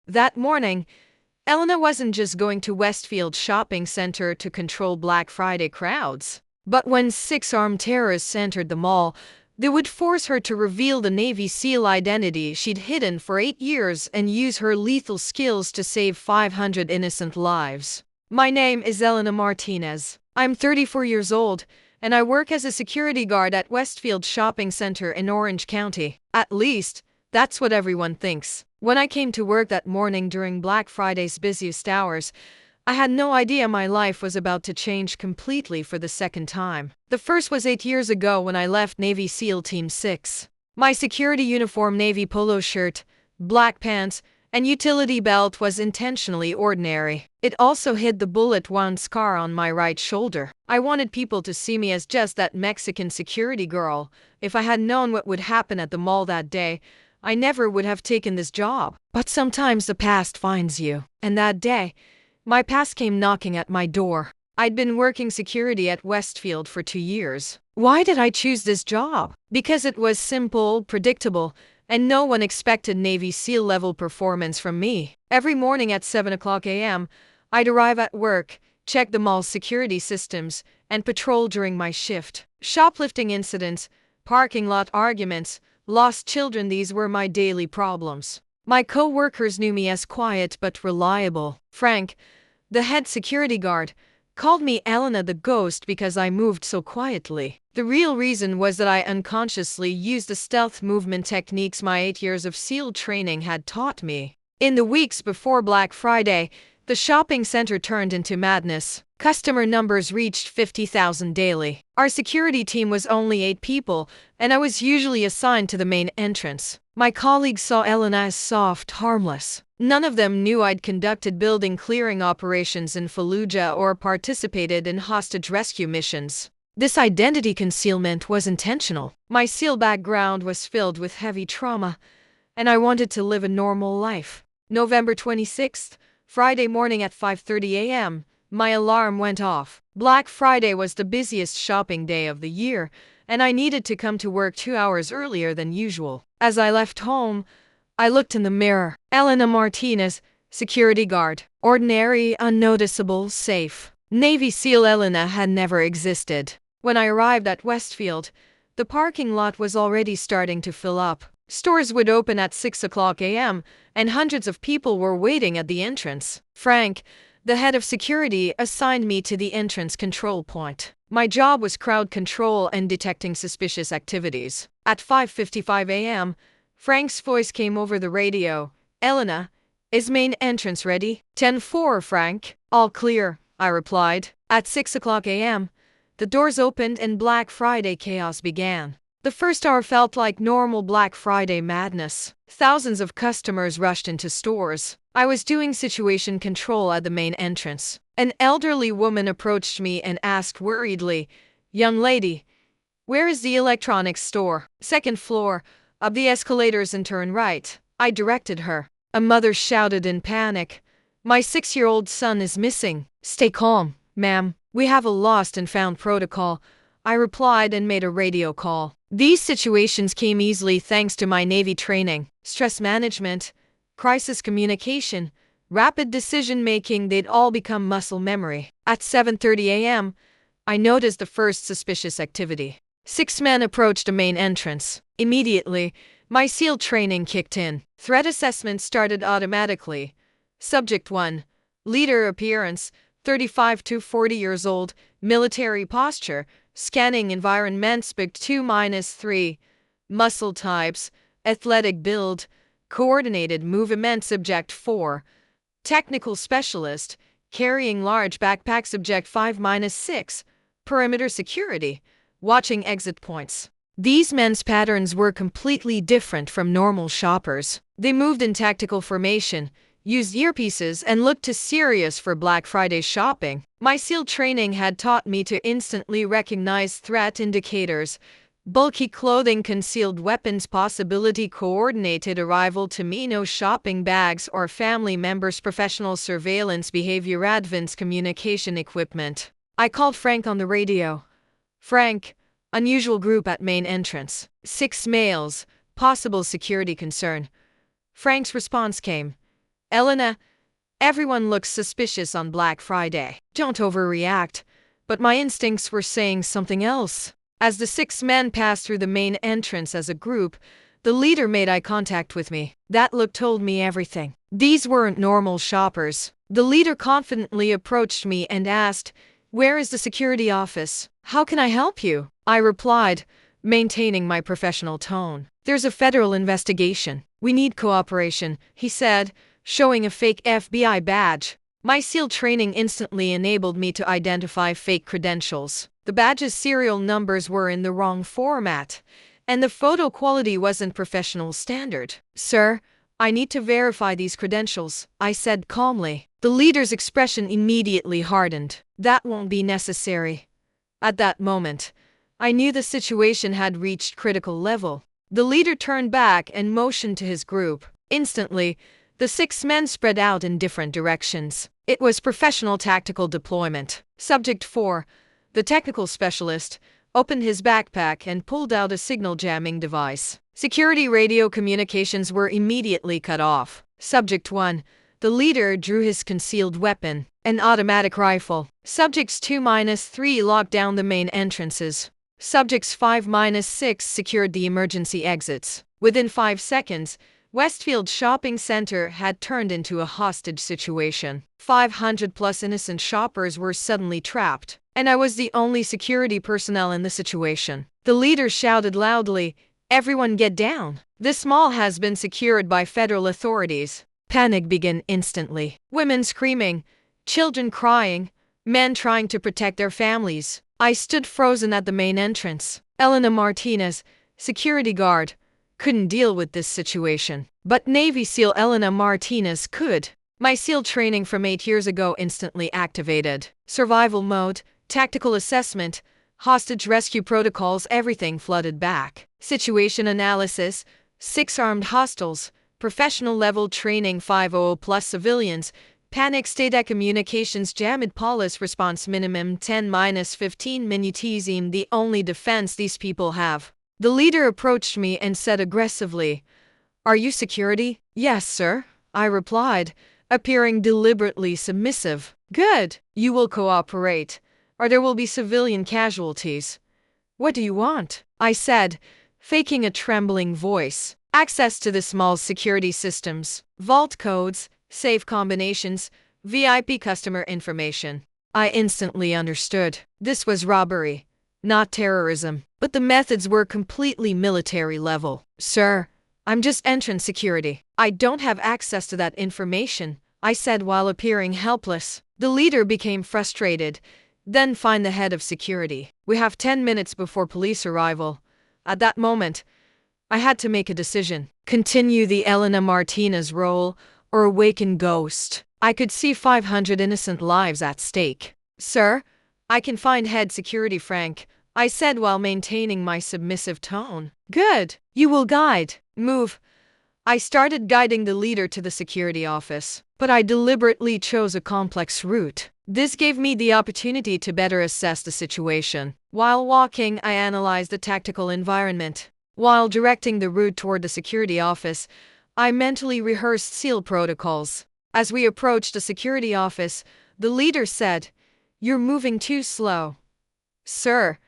That morning, Elena wasn't just going to Westfield Shopping Center to control Black Friday crowds. But when six armed terrorists entered the mall, they would force her to reveal the Navy SEAL identity she'd hidden for 8 years and use her lethal skills to save 500 innocent lives. My name is Elena Martinez. I'm 34 years old, and I work as a security guard at Westfield Shopping Center in Orange County. At least, that's what everyone thinks. When I came to work that morning during Black Friday's busiest hours, I had no idea my life was about to change completely for the second time. The first was 8 years ago when I left Navy SEAL Team 6. My security uniform, navy polo shirt, black pants, and utility belt was intentionally ordinary. It also hid the bullet wound scar on my right shoulder. I wanted people to see me as just that Mexican security girl. If I had known what would happen at the mall that day, I never would have taken this job. But sometimes the past finds you. And that day, my past came knocking at my door. I'd been working security at Westfield for 2 years. Why did I choose this job? Because it was simple, predictable, and no one expected Navy SEAL level performance from me. Every morning at 7 o'clock a.m., I'd arrive at work, check the mall's security systems, and patrol during my shift. Shoplifting incidents, parking lot arguments, lost children, these were my daily problems. My co-workers knew me as quiet but reliable. Frank, the head security guard, called me Elena the Ghost because I moved so quietly. The real reason was that I unconsciously used the stealth movement techniques my 8 years of SEAL training had taught me. In the weeks before Black Friday, the shopping center turned into madness. Customer numbers reached 50,000 daily. Our security team was only 8 people, and I was usually assigned to the main entrance. My colleagues saw Elena as soft, harmless. None of them knew I'd conducted building clearing operations in Fallujah or participated in hostage rescue missions. This identity concealment was intentional. My SEAL background was filled with heavy trauma, and I wanted to live a normal life. November 26th, Friday morning at 5:30 a.m., my alarm went off. Black Friday was the busiest shopping day of the year, and I needed to come to work 2 hours earlier than usual. As I left home, I looked in the mirror. Elena Martinez, security guard. Ordinary, unnoticeable, safe. Navy SEAL Elena had never existed. When I arrived at Westfield, the parking lot was already starting to fill up. Stores would open at 6 o'clock a.m., and hundreds of people were waiting at the entrance. Frank, the head of security, assigned me to the entrance control point. My job was crowd control and detecting suspicious activities. At 5:55 a.m., Frank's voice came over the radio. "Elena, is main entrance ready?" 10-4, Frank. "All clear," I replied. At 6 o'clock a.m., the doors opened and Black Friday chaos began. The first hour felt like normal Black Friday madness. Thousands of customers rushed into stores. I was doing situation control at the main entrance. An elderly woman approached me and asked worriedly, "Young lady, where is the electronics store?" "Second floor, up the escalators and turn right," I directed her. A mother shouted in panic, "My 6-year-old son is missing." "Stay calm, ma'am. We have a lost and found protocol," I replied and made a radio call. These situations came easily thanks to my Navy training. Stress management, crisis communication, rapid decision-making, they'd all become muscle memory. At 7:30 a.m., I noticed the first suspicious activity. 6 men approached the main entrance. Immediately, my SEAL training kicked in. Threat assessment started automatically. Subject 1. Leader appearance, 35 to 40 years old, military posture, scanning environment. Subject 2-3. Muscle types, athletic build, coordinated movement. Subject 4. Technical specialist, carrying large backpack. Subject 5-6. Perimeter security, watching exit points. These men's patterns were completely different from normal shoppers. They moved in tactical formation, used earpieces, and looked too serious for Black Friday shopping. My SEAL training had taught me to instantly recognize threat indicators: bulky clothing, concealed weapons possibility, coordinated arrival to me, no shopping bags or family members, professional surveillance behavior, advanced communication equipment. I called Frank on the radio. "Frank, unusual group at main entrance. 6 males, possible security concern." Frank's response came, Elena, everyone looks suspicious on Black Friday. Don't overreact. But my instincts were saying something else. As the 6 men passed through the main entrance as a group, the leader made eye contact with me. That look told me everything. These weren't normal shoppers. The leader confidently approached me and asked, "Where is the security office? How can I help you?" I replied, maintaining my professional tone. "There's a federal investigation. We need cooperation," he said, showing a fake FBI badge. My SEAL training instantly enabled me to identify fake credentials. The badge's serial numbers were in the wrong format, and the photo quality wasn't professional standard. "Sir, I need to verify these credentials," I said calmly. The leader's expression immediately hardened. "That won't be necessary." At that moment, I knew the situation had reached critical level. The leader turned back and motioned to his group. Instantly, the 6 men spread out in different directions. It was professional tactical deployment. Subject 4, the technical specialist, opened his backpack and pulled out a signal jamming device. Security radio communications were immediately cut off. Subject 1, the leader, drew his concealed weapon, an automatic rifle. Subjects 2-3 locked down the main entrances. Subjects 5-6 secured the emergency exits. Within 5 seconds, Westfield Shopping Center had turned into a hostage situation. 500+ innocent shoppers were suddenly trapped, and I was the only security personnel in the situation. The leader shouted loudly, "Everyone get down. This mall has been secured by federal authorities." Panic began instantly. Women screaming, children crying, men trying to protect their families. I stood frozen at the main entrance. Elena Martinez, security guard, couldn't deal with this situation. But Navy SEAL Elena Martinez could. My SEAL training from 8 years ago instantly activated. Survival mode, tactical assessment, hostage rescue protocols, everything flooded back. Situation analysis, 6 armed hostiles, professional level training, 500+ civilians, panic state, communications jammed, police response minimum 10-15 minutes. The only defense these people have. The leader approached me and said aggressively, "Are you security?" "Yes, sir," I replied, appearing deliberately submissive. "Good. You will cooperate, or there will be civilian casualties." "What do you want?" I said, faking a trembling voice. "Access to the mall's security systems, vault codes, safe combinations, VIP customer information." I instantly understood. This was robbery, not terrorism. But the methods were completely military level. "Sir, I'm just entrance security. I don't have access to that information," I said while appearing helpless. The leader became frustrated. "Then find the head of security. We have 10 minutes before police arrival." At that moment, I had to make a decision. Continue the Elena Martinez role or awaken Ghost. I could see 500 innocent lives at stake. "Sir, I can find head security Frank," I said while maintaining my submissive tone. "Good. You will guide. Move." I started guiding the leader to the security office, but I deliberately chose a complex route. This gave me the opportunity to better assess the situation. While walking, I analyzed the tactical environment. While directing the route toward the security office, I mentally rehearsed SEAL protocols. As we approached the security office, the leader said, "You're moving too slow." "Sir,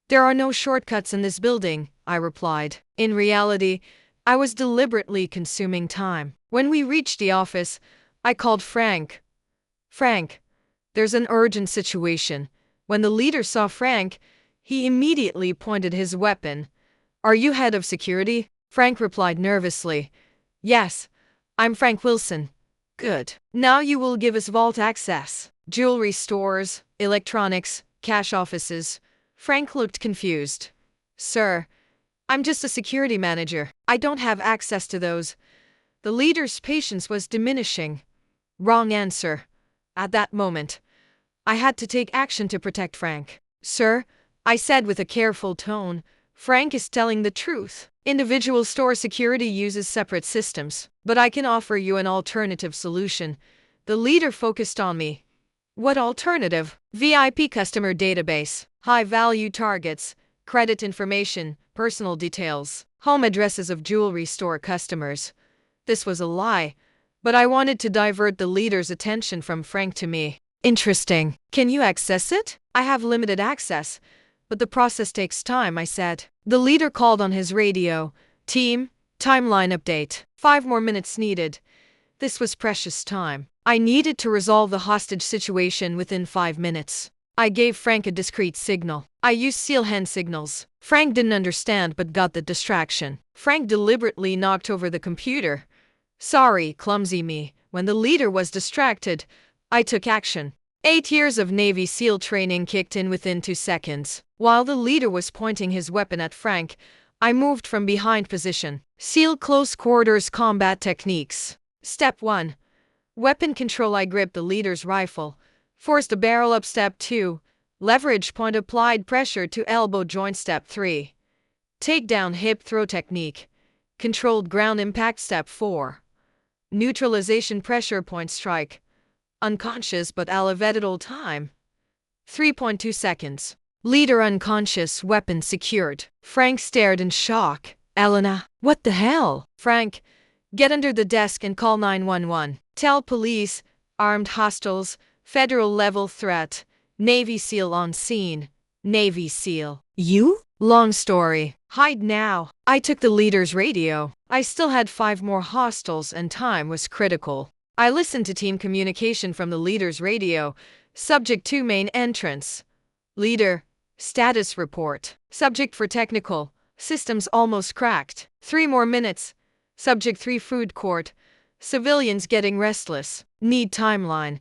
there are no shortcuts in this building," I replied. In reality, I was deliberately consuming time. When we reached the office, I called Frank. "Frank, there's an urgent situation." When the leader saw Frank, he immediately pointed his weapon. "Are you head of security?" Frank replied nervously. "Yes, I'm Frank Wilson." "Good. Now you will give us vault access. Jewelry stores, electronics, cash offices." Frank looked confused. "Sir, I'm just a security manager. I don't have access to those." The leader's patience was diminishing. Wrong answer. At that moment, I had to take action to protect Frank. "Sir," I said with a careful tone, "Frank is telling the truth. Individual store security uses separate systems, but I can offer you an alternative solution." The leader focused on me. "What alternative?" "VIP customer database, high-value targets, credit information, personal details, home addresses of jewelry store customers." This was a lie, but I wanted to divert the leader's attention from Frank to me. Interesting. Can you access it? I have limited access, but the process takes time, I said. The leader called on his radio. Team, timeline update. 5 more minutes needed. This was precious time. I needed to resolve the hostage situation within 5 minutes. I gave Frank a discreet signal. I used seal hand signals. Frank didn't understand but got the distraction. Frank deliberately knocked over the computer. Sorry, clumsy me. When the leader was distracted, I took action. 8 years of Navy SEAL training kicked in within 2 seconds. While the leader was pointing his weapon at Frank, I moved from behind position. SEAL close quarters combat techniques. Step 1. Weapon control. I gripped the leader's rifle. Forced the barrel up. Step 2. Leverage point. Applied pressure to elbow joint. Step 3. Takedown hip throw technique. Controlled ground impact. Step 4. Neutralization pressure point strike. Unconscious but elevated all time. 3.2 seconds. Leader unconscious, weapon secured. Frank stared in shock. Elena, what the hell? Frank, get under the desk and call 911. Tell police, armed hostiles, federal level threat. Navy SEAL on scene. Navy SEAL. You? Long story. Hide now. I took the leader's radio. I still had 5 more hostiles and time was critical. I listened to team communication from the leader's radio. Subject 2 main entrance. Leader, status report. Subject for technical. Systems almost cracked. 3 more minutes. Subject 3 food court. Civilians getting restless. Need timeline.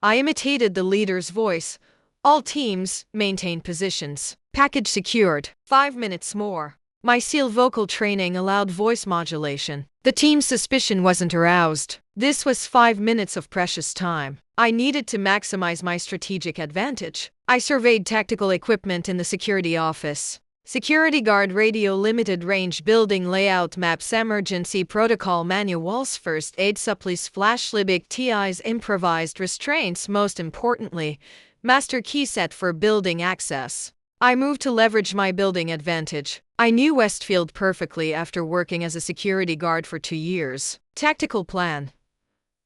I imitated the leader's voice. All teams, maintain positions. Package secured. 5 minutes more. My SEAL vocal training allowed voice modulation. The team's suspicion wasn't aroused. This was 5 minutes of precious time. I needed to maximize my strategic advantage. I surveyed tactical equipment in the security office. Security guard radio, limited range building layout maps, emergency protocol manuals, first aid supplies, flashlight, TIs, improvised restraints, most importantly, master key set for building access. I moved to leverage my building advantage. I knew Westfield perfectly after working as a security guard for 2 years. Tactical plan.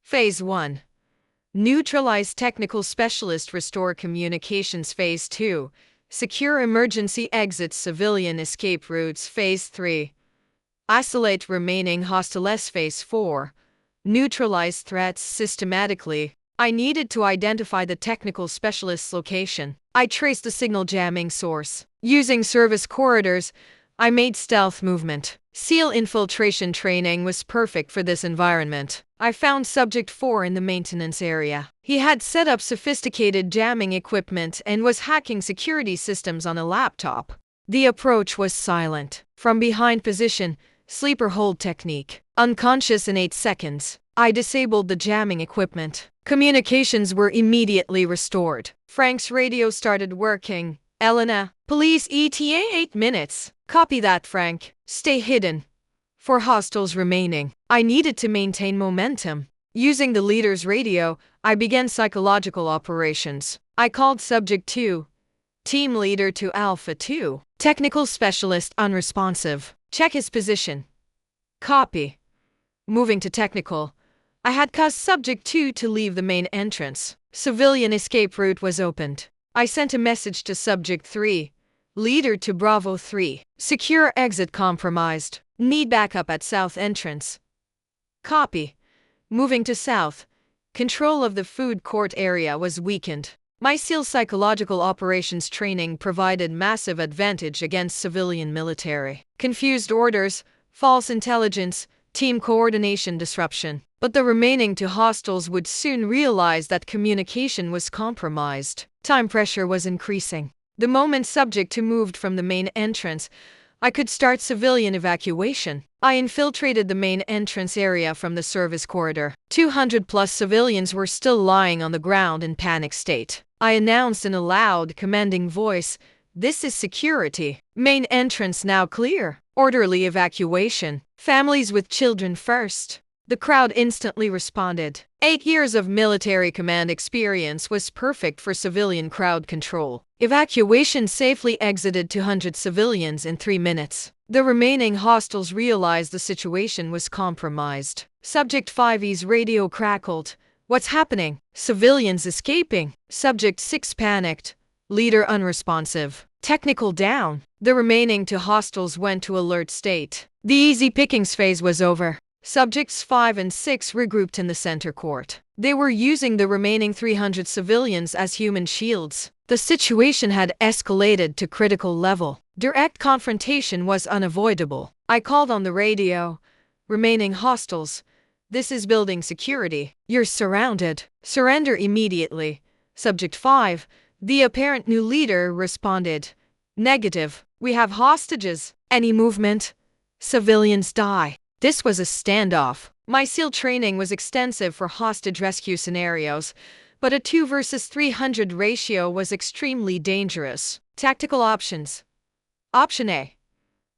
Phase 1. Neutralize technical specialist, restore communications. Phase 2. Secure emergency exits, civilian escape routes. Phase 3. Isolate remaining hostiles. Phase 4. Neutralize threats systematically. I needed to identify the technical specialist's location. I traced the signal jamming source. Using service corridors, I made stealth movement. SEAL infiltration training was perfect for this environment. I found Subject 4 in the maintenance area. He had set up sophisticated jamming equipment and was hacking security systems on a laptop. The approach was silent. From behind position, sleeper hold technique. Unconscious in 8 seconds. I disabled the jamming equipment. Communications were immediately restored. Frank's radio started working. Elena, police ETA 8 minutes. Copy that, Frank. Stay hidden. 4 hostiles remaining. I needed to maintain momentum. Using the leader's radio, I began psychological operations. I called Subject 2. Team leader to Alpha 2. Technical specialist unresponsive. Check his position. Copy. Moving to technical. I had caused Subject 2 to leave the main entrance. Civilian escape route was opened. I sent a message to Subject 3. Leader to Bravo 3. Secure exit compromised. Need backup at south entrance. Copy. Moving to south. Control of the food court area was weakened. My SEAL psychological operations training provided massive advantage against civilian military. Confused orders, false intelligence, team coordination disruption. But the remaining 2 hostiles would soon realize that communication was compromised. Time pressure was increasing. The moment Subject 2 moved from the main entrance, I could start civilian evacuation. I infiltrated the main entrance area from the service corridor. 200+ civilians were still lying on the ground in panic state. I announced in a loud, commanding voice, "This is security. Main entrance now clear. Orderly evacuation. Families with children first." The crowd instantly responded. 8 years of military command experience was perfect for civilian crowd control. Evacuation safely exited 200 civilians in 3 minutes. The remaining hostiles realized the situation was compromised. Subject 5's radio crackled. What's happening? Civilians escaping. Subject 6 panicked. Leader unresponsive. Technical down. The remaining 2 hostiles went to alert state. The easy pickings phase was over. Subjects 5 and 6 regrouped in the center court. They were using the remaining 300 civilians as human shields. The situation had escalated to critical level. Direct confrontation was unavoidable. I called on the radio. Remaining hostiles. This is building security. You're surrounded. Surrender immediately. Subject 5, the apparent new leader, responded. Negative. We have hostages. Any movement? Civilians die. This was a standoff. My SEAL training was extensive for hostage rescue scenarios, but a 2 versus 300 ratio was extremely dangerous. Tactical options. Option A.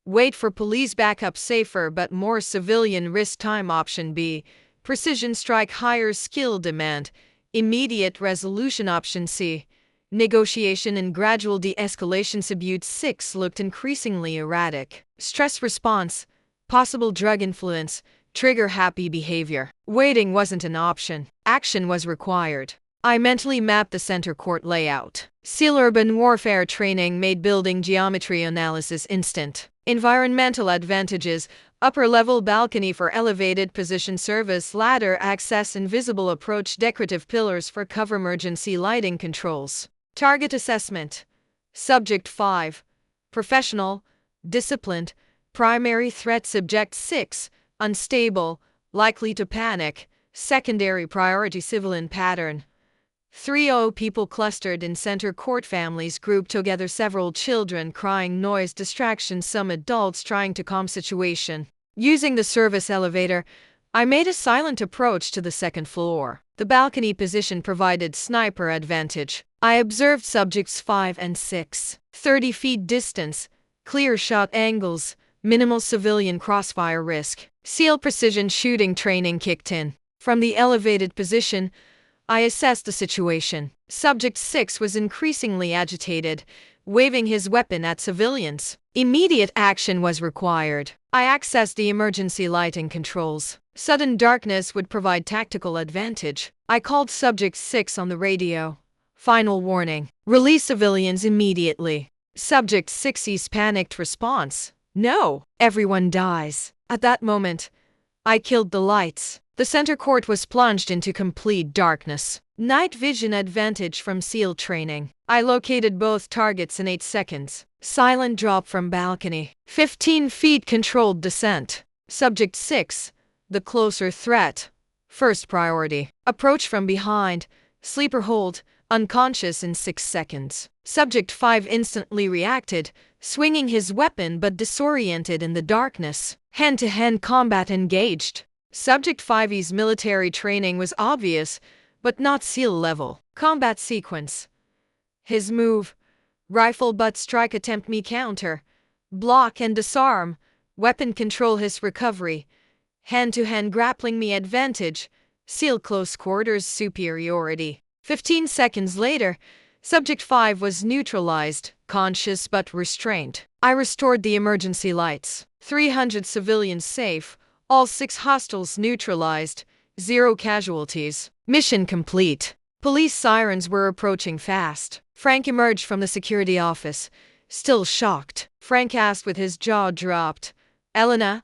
Wait for police backup, safer but more civilian risk time. Option B. Precision strike, higher skill demand, immediate resolution. Option C. Negotiation and gradual de-escalation. Subject 6 looked increasingly erratic. Stress response, possible drug influence, trigger happy behavior. Waiting wasn't an option. Action was required. I mentally mapped the center court layout. SEAL urban warfare training made building geometry analysis instant. Environmental advantages, upper-level balcony for elevated position service, ladder access, invisible approach, decorative pillars for cover, emergency lighting controls. Target assessment. Subject 5. Professional, disciplined, primary threat. Subject 6. Unstable, likely to panic, secondary priority. Civilian pattern. 3 people clustered in center court, families grouped together, several children crying, noise, distraction, some adults trying to calm situation. Using the service elevator, I made a silent approach to the second floor. The balcony position provided sniper advantage. I observed subjects 5 and 6. 30 feet distance, clear shot angles, minimal civilian crossfire risk. SEAL precision shooting training kicked in. From the elevated position, I assessed the situation. Subject 6 was increasingly agitated, waving his weapon at civilians. Immediate action was required. I accessed the emergency lighting controls. Sudden darkness would provide tactical advantage. I called Subject 6 on the radio. Final warning. Release civilians immediately. Subject 6's panicked response. No, everyone dies. At that moment, I killed the lights. The center court was plunged into complete darkness. Night vision advantage from SEAL training. I located both targets in 8 seconds. Silent drop from balcony. 15 feet controlled descent. Subject 6. The closer threat. First priority. Approach from behind. Sleeper hold. Unconscious in 6 seconds. Subject 5 instantly reacted, swinging his weapon but disoriented in the darkness. Hand-to-hand combat engaged. Subject 5's military training was obvious, but not SEAL level. Combat sequence. His move. Rifle butt strike attempt, me counter. Block and disarm. Weapon control, his recovery. Hand-to-hand grappling, me advantage. SEAL close quarters superiority. 15 seconds later, Subject 5 was neutralized, conscious but restrained. I restored the emergency lights. 300 civilians safe. All 6 hostiles neutralized, 0 casualties. Mission complete. Police sirens were approaching fast. Frank emerged from the security office, still shocked. Frank asked with his jaw dropped, Elena,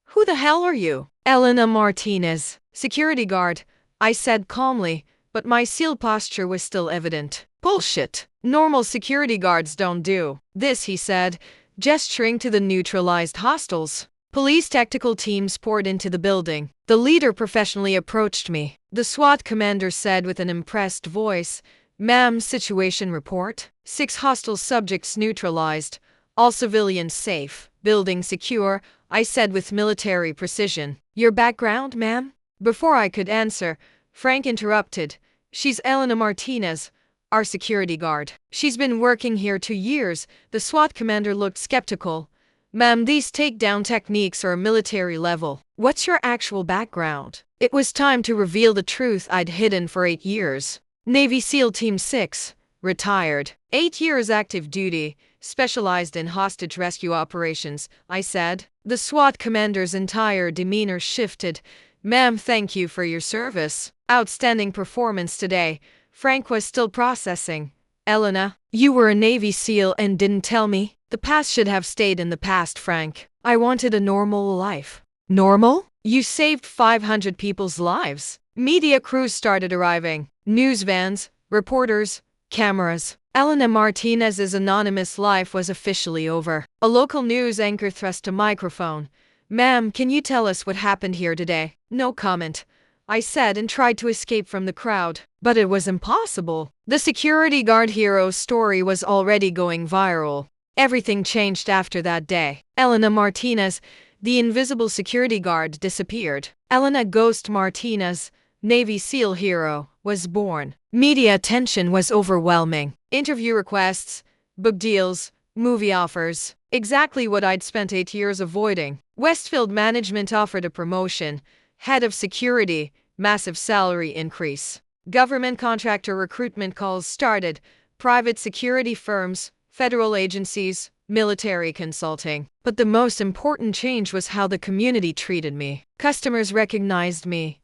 who the hell are you? Elena Martinez, security guard, I said calmly, but my SEAL posture was still evident. Bullshit. Normal security guards don't do this, he said, gesturing to the neutralized hostiles. Police tactical teams poured into the building. The leader professionally approached me. The SWAT commander said with an impressed voice, Ma'am, situation report. 6 hostile subjects neutralized. All civilians safe. Building secure, I said with military precision. Your background, ma'am? Before I could answer, Frank interrupted. She's Elena Martinez, our security guard. She's been working here 2 years. The SWAT commander looked skeptical. Ma'am, these takedown techniques are military level. What's your actual background? It was time to reveal the truth I'd hidden for 8 years. Navy SEAL Team 6, retired. 8 years active duty, specialized in hostage rescue operations, I said. The SWAT commander's entire demeanor shifted. Ma'am, thank you for your service. Outstanding performance today. Frank was still processing. Elena, you were a Navy SEAL and didn't tell me. The past should have stayed in the past, Frank. I wanted a normal life. Normal? You saved 500 people's lives. Media crews started arriving. News vans, reporters, cameras. Elena Martinez's anonymous life was officially over. A local news anchor thrust a microphone. Ma'am, can you tell us what happened here today? No comment, I said and tried to escape from the crowd. But it was impossible. The security guard hero's story was already going viral. Everything changed after that day. Elena Martinez, the invisible security guard, disappeared. Elena Ghost Martinez, Navy SEAL hero, was born. Media attention was overwhelming. Interview requests, book deals, movie offers. Exactly what I'd spent 8 years avoiding. Westfield management offered a promotion. Head of security, massive salary increase. Government contractor recruitment calls started. Private security firms, federal agencies, military consulting. But the most important change was how the community treated me. Customers recognized me.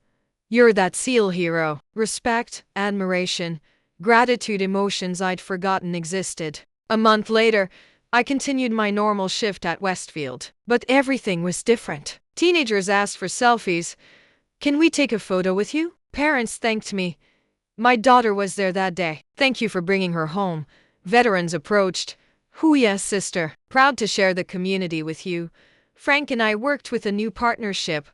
You're that SEAL hero. Respect, admiration, gratitude, emotions I'd forgotten existed. A month later, I continued my normal shift at Westfield. But everything was different. Teenagers asked for selfies. Can we take a photo with you? Parents thanked me. My daughter was there that day. Thank you for bringing her home. Veterans approached. Hooyah, sister. Proud to share the community with you. Frank and I worked with a new partnership.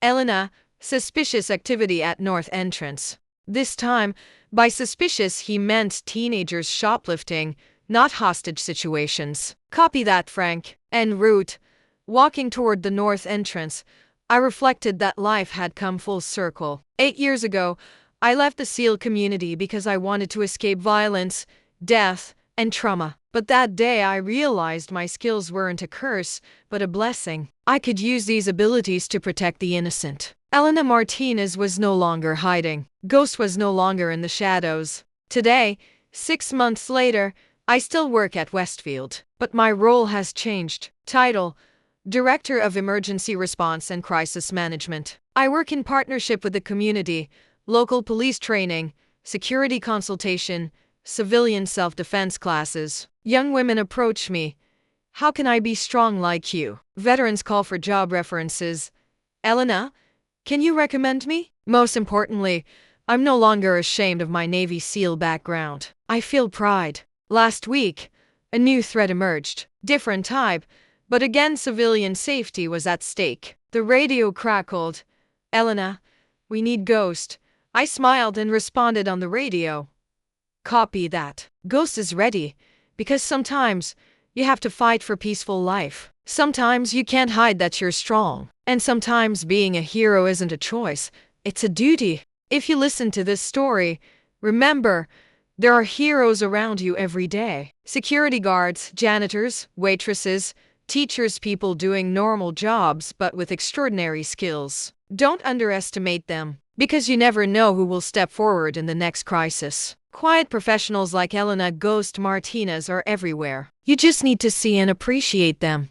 Elena, suspicious activity at North Entrance. This time, by suspicious he meant teenagers shoplifting, not hostage situations. Copy that, Frank. En route, walking toward the North Entrance, I reflected that life had come full circle. 8 years ago, I left the SEAL community because I wanted to escape violence, death, and trauma. But that day I realized my skills weren't a curse, but a blessing. I could use these abilities to protect the innocent. Elena Martinez was no longer hiding. Ghost was no longer in the shadows. Today, 6 months later, I still work at Westfield, but my role has changed. Title: Director of Emergency Response and Crisis Management. I work in partnership with the community, local police training, security consultation, civilian self-defense classes. Young women approach me. How can I be strong like you? Veterans call for job references. Elena, can you recommend me? Most importantly, I'm no longer ashamed of my Navy SEAL background. I feel pride. Last week, a new threat emerged. Different type, but again civilian safety was at stake. The radio crackled. Elena, we need Ghost. I smiled and responded on the radio. Copy that. Ghost is ready, because sometimes you have to fight for peaceful life. Sometimes you can't hide that you're strong. And sometimes being a hero isn't a choice, it's a duty. If you listen to this story, remember, there are heroes around you every day. Security guards, janitors, waitresses, teachers, people doing normal jobs but with extraordinary skills. Don't underestimate them, because you never know who will step forward in the next crisis. Quiet professionals like Elena Ghost Martinez are everywhere. You just need to see and appreciate them.